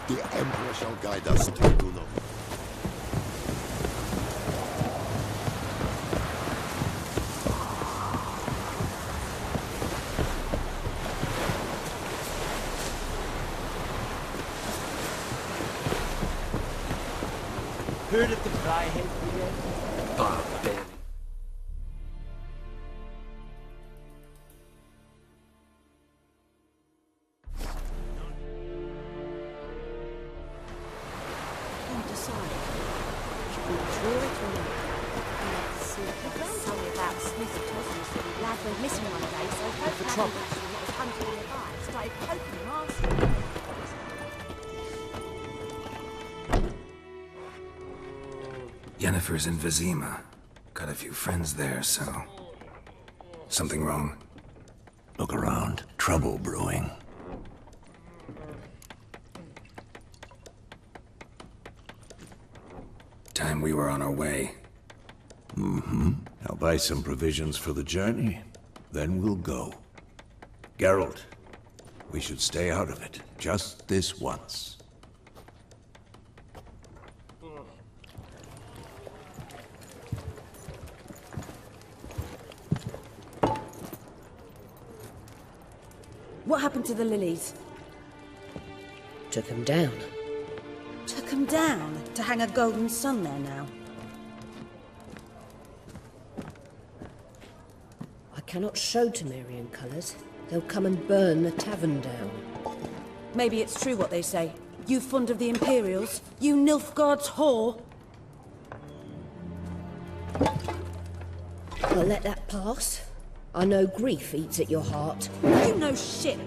The Emperor shall guide us to Gulo. Heard of the Flyhead Brigade? Ah, barely. Yennefer's in Vizima. Got a few friends there, so... Something wrong? Look around. Trouble brewing. Time we were on our way. I'll buy some provisions for the journey. Then we'll go. Geralt, we should stay out of it. Just this once. What happened to the lilies? Took him down. Took them down to hang a golden sun there now. I cannot show Temerian colours. They'll come and burn the tavern down. Maybe it's true what they say. You fond of the Imperials? You Nilfgaard's whore? I'll let that pass. I know grief eats at your heart. You know shit.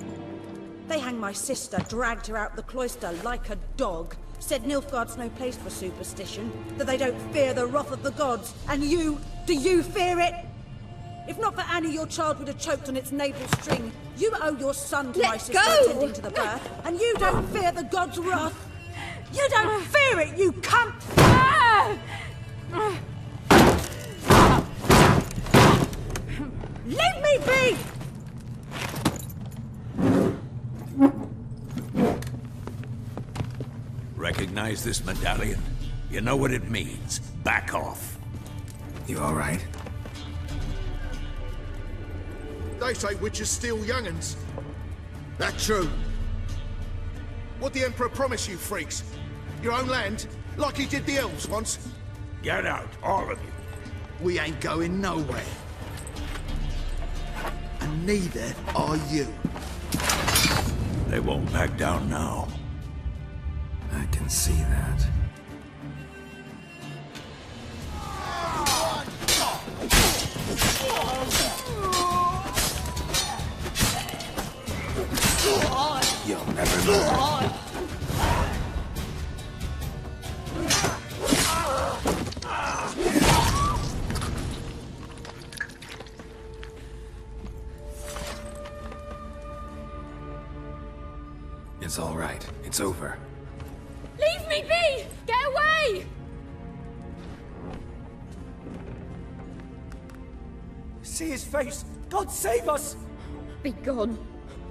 They hanged my sister, dragged her out the cloister like a dog. Said Nilfgaard's no place for superstition, that they don't fear the wrath of the gods. And you, do you fear it? If not for Annie, your child would have choked on its navel string. You owe your son to my sister attending to the birth, and you don't fear the gods' wrath. You don't fear it, you cunt! Leave me be! Recognize this medallion? You know what it means. Back off. You alright? They say witches steal young'uns. That true? What the Emperor promise you, freaks? Your own land? Like he did the elves once? Get out, all of you. We ain't going nowhere. And neither are you. They won't back down now. I can see that. You'll never know. It's all right. It's over. Leave me be! Get away! See his face! God save us! Be gone,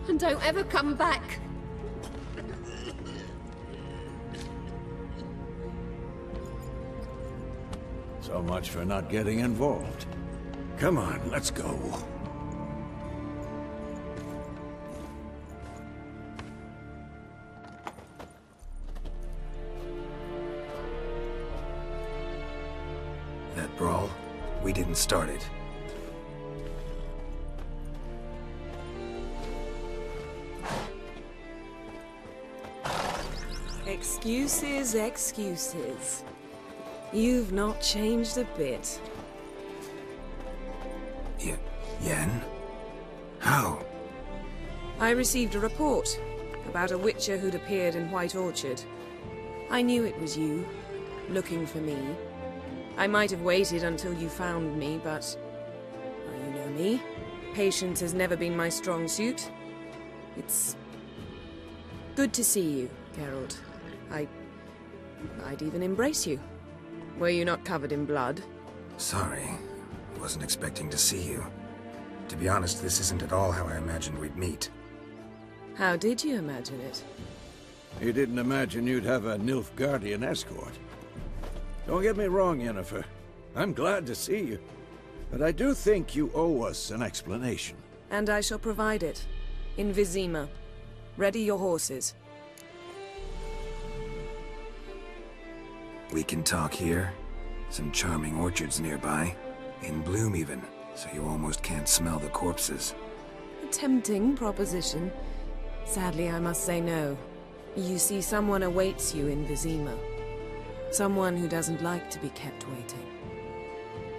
and don't ever come back. So much for not getting involved. Come on, let's go. That brawl, we didn't start it. Excuses, excuses. You've not changed a bit. Yen? How? I received a report about a witcher who'd appeared in White Orchard. I knew it was you, looking for me. I might have waited until you found me, but... well, you know me. Patience has never been my strong suit. It's... good to see you, Geralt. I'd even embrace you. Were you not covered in blood? Sorry. Wasn't expecting to see you. To be honest, this isn't at all how I imagined we'd meet. How did you imagine it? You didn't imagine you'd have a Nilfgaardian escort. Don't get me wrong, Yennefer. I'm glad to see you. But I do think you owe us an explanation. And I shall provide it. In Vizima. Ready your horses. We can talk here. Some charming orchards nearby. In bloom even, so you almost can't smell the corpses. A tempting proposition. Sadly, I must say no. You see, someone awaits you in Vizima. Someone who doesn't like to be kept waiting.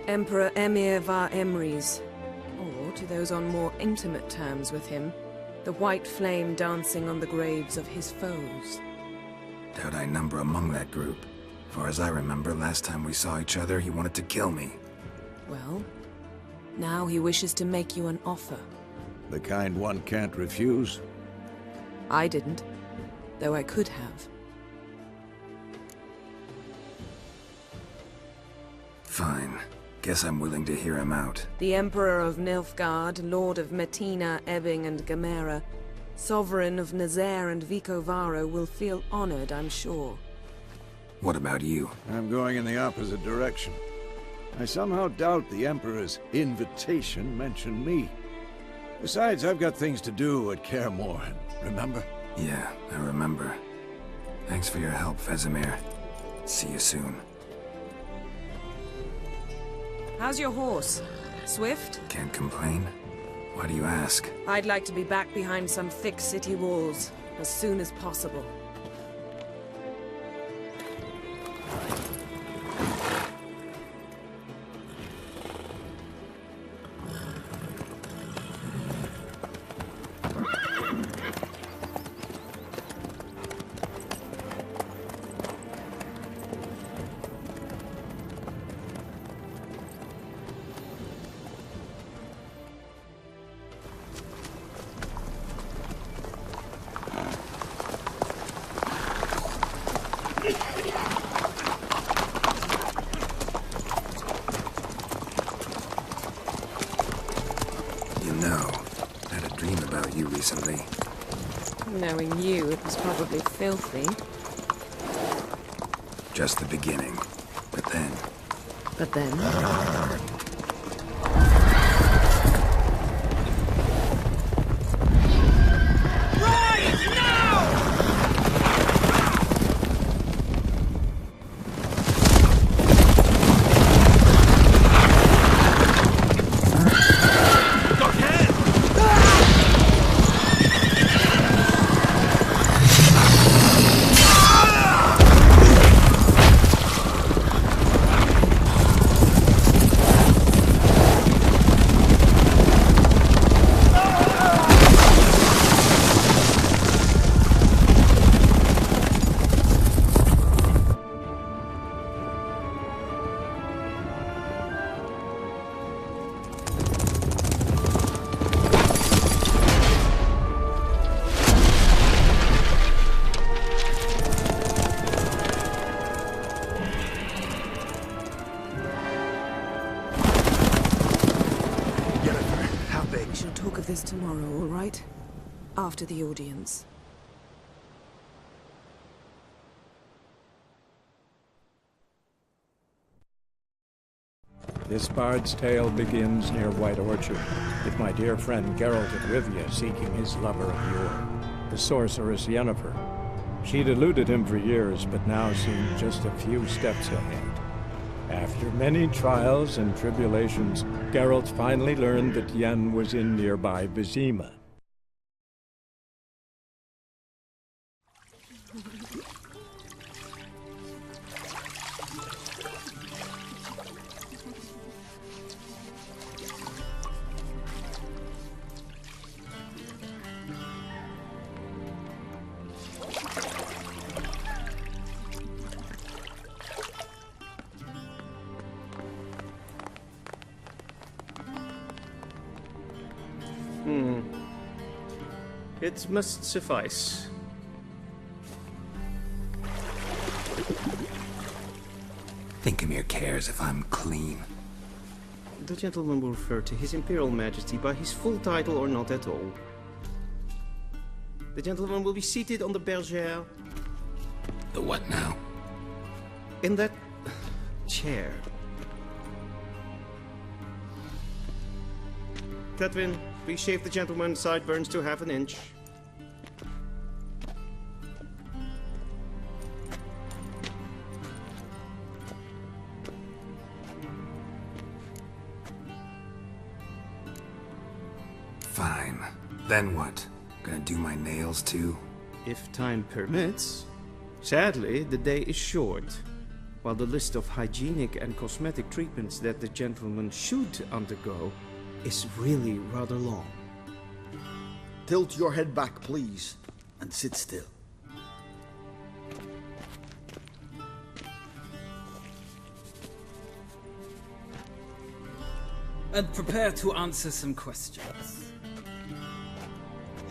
Emperor Emir var Emrys. Or, to those on more intimate terms with him, the white flame dancing on the graves of his foes. Doubt I number among that group. Far as I remember, last time we saw each other, he wanted to kill me. Well, now he wishes to make you an offer. The kind one can't refuse? I didn't, though I could have. Fine. Guess I'm willing to hear him out. The Emperor of Nilfgaard, Lord of Metina, Ebbing and Gamera, Sovereign of Nazaire and Vicovaro will feel honored, I'm sure. What about you? I'm going in the opposite direction. I somehow doubt the Emperor's invitation mentioned me. Besides, I've got things to do at Kaer Morhen, remember? Yeah, I remember. Thanks for your help, Vesemir. See you soon. How's your horse? Swift? Can't complain. Why do you ask? I'd like to be back behind some thick city walls, as soon as possible. Recently. Knowing you, it was probably filthy. Just the beginning. But then... But then? This tomorrow, all right? After the audience. This bard's tale begins near White Orchard, with my dear friend Geralt of Rivia seeking his lover of yore, the sorceress Yennefer. She'd eluded him for years, but now seemed just a few steps ahead. After many trials and tribulations, Geralt finally learned that Yen was in nearby Vizima. It must suffice. Thinkemere cares if I'm clean. The gentleman will refer to His Imperial Majesty by his full title or not at all. The gentleman will be seated on the bergère. The what now? In that chair. Catwin, please shave the gentleman's sideburns to half an inch. Fine. Then what? Gonna do my nails too? If time permits. Sadly, the day is short, while the list of hygienic and cosmetic treatments that the gentleman should undergo is really rather long. Tilt your head back, please, and sit still. And prepare to answer some questions.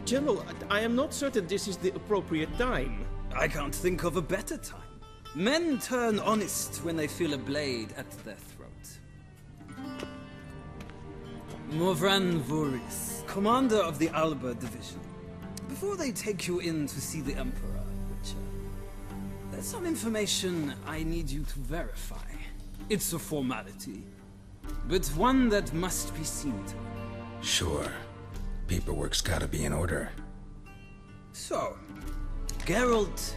General, I am not certain this is the appropriate time. I can't think of a better time. Men turn honest when they feel a blade at their throat. Morvran Voris, commander of the Alba Division. Before they take you in to see the Emperor, Witcher, there's some information I need you to verify. It's a formality, but one that must be seen to. Sure. Paperwork's gotta be in order. So, Geralt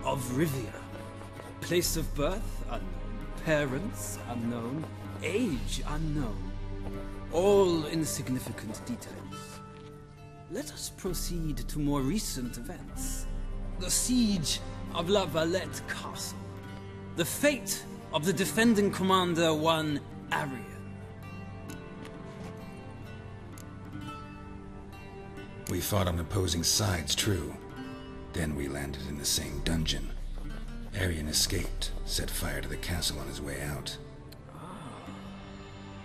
of Rivia. Place of birth unknown. Parents unknown. Age unknown. All insignificant details. Let us proceed to more recent events. The siege of La Valette Castle. The fate of the defending commander, one Arian. We fought on opposing sides, true. Then we landed in the same dungeon. Arian escaped, set fire to the castle on his way out.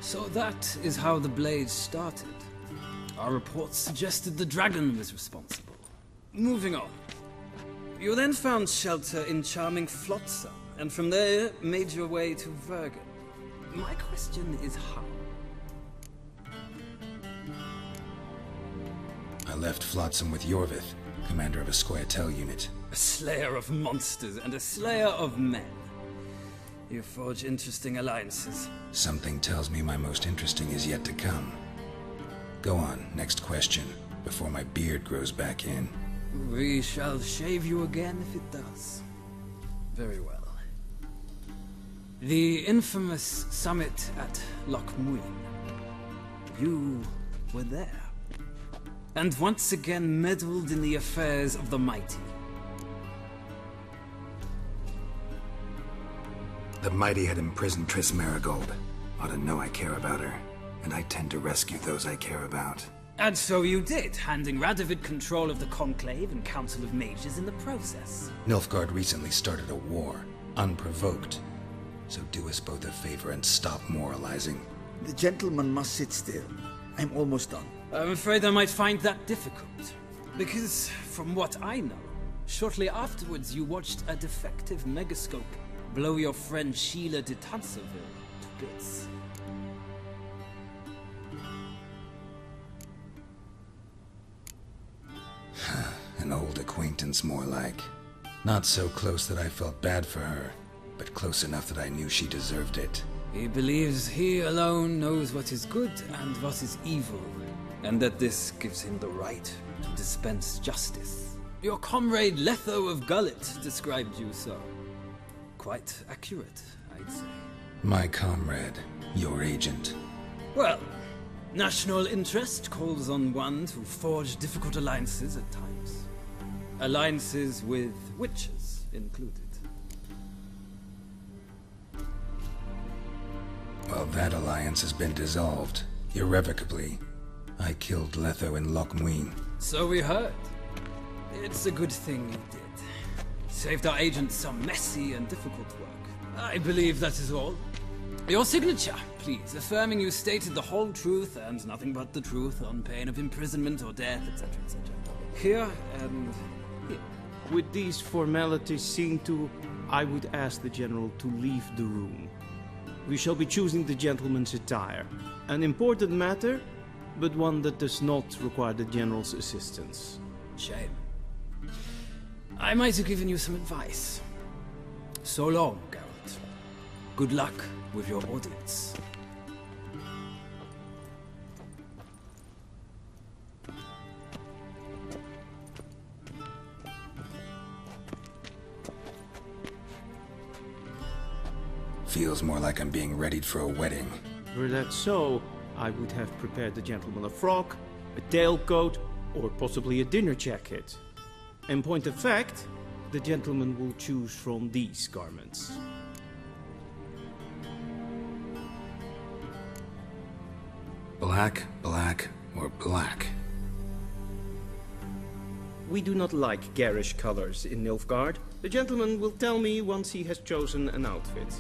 So that is how the Blade started. Our reports suggested the dragon was responsible. Moving on. You then found shelter in charming Flotsam, and from there made your way to Vergen. My question is how? I left Flotsam with Yorvith, commander of a Scoia'tael unit. A slayer of monsters and a slayer of men. You forge interesting alliances. Something tells me my most interesting is yet to come. Go on, next question, before my beard grows back in. We shall shave you again if it does. Very well. The infamous summit at Loch Muin. You were there. And once again meddled in the affairs of the mighty. The mighty had imprisoned Triss Merigold. Ought to know I care about her, and I tend to rescue those I care about. And so you did, handing Radovid control of the Conclave and Council of Mages in the process. Nilfgaard recently started a war, unprovoked. So do us both a favor and stop moralizing. The gentleman must sit still. I'm almost done. I'm afraid I might find that difficult. Because, from what I know, shortly afterwards you watched a defective megascope blow your friend Sheila de Tanserville to bits. An old acquaintance, more like. Not so close that I felt bad for her, but close enough that I knew she deserved it. He believes he alone knows what is good and what is evil, and that this gives him the right to dispense justice. Your comrade Letho of Gullet described you so. Quite accurate, I'd say. My comrade, your agent. Well, national interest calls on one to forge difficult alliances at times. Alliances with witches included. Well, that alliance has been dissolved, irrevocably. I killed Letho in Loch Muin. So we heard. It's a good thing you did. Saved our agent some messy and difficult work. I believe that is all. Your signature, please, affirming you stated the whole truth and nothing but the truth on pain of imprisonment or death, etc., etc. Here and here. With these formalities seen to, I would ask the General to leave the room. We shall be choosing the gentleman's attire. An important matter, but one that does not require the General's assistance. Shame. I might have given you some advice. So long, Geralt. Good luck with your audience. Feels more like I'm being readied for a wedding. Were that so, I would have prepared the gentleman a frock, a tailcoat, or possibly a dinner jacket. In point of fact, the gentleman will choose from these garments. Black, black, or black? We do not like garish colors in Nilfgaard. The gentleman will tell me once he has chosen an outfit.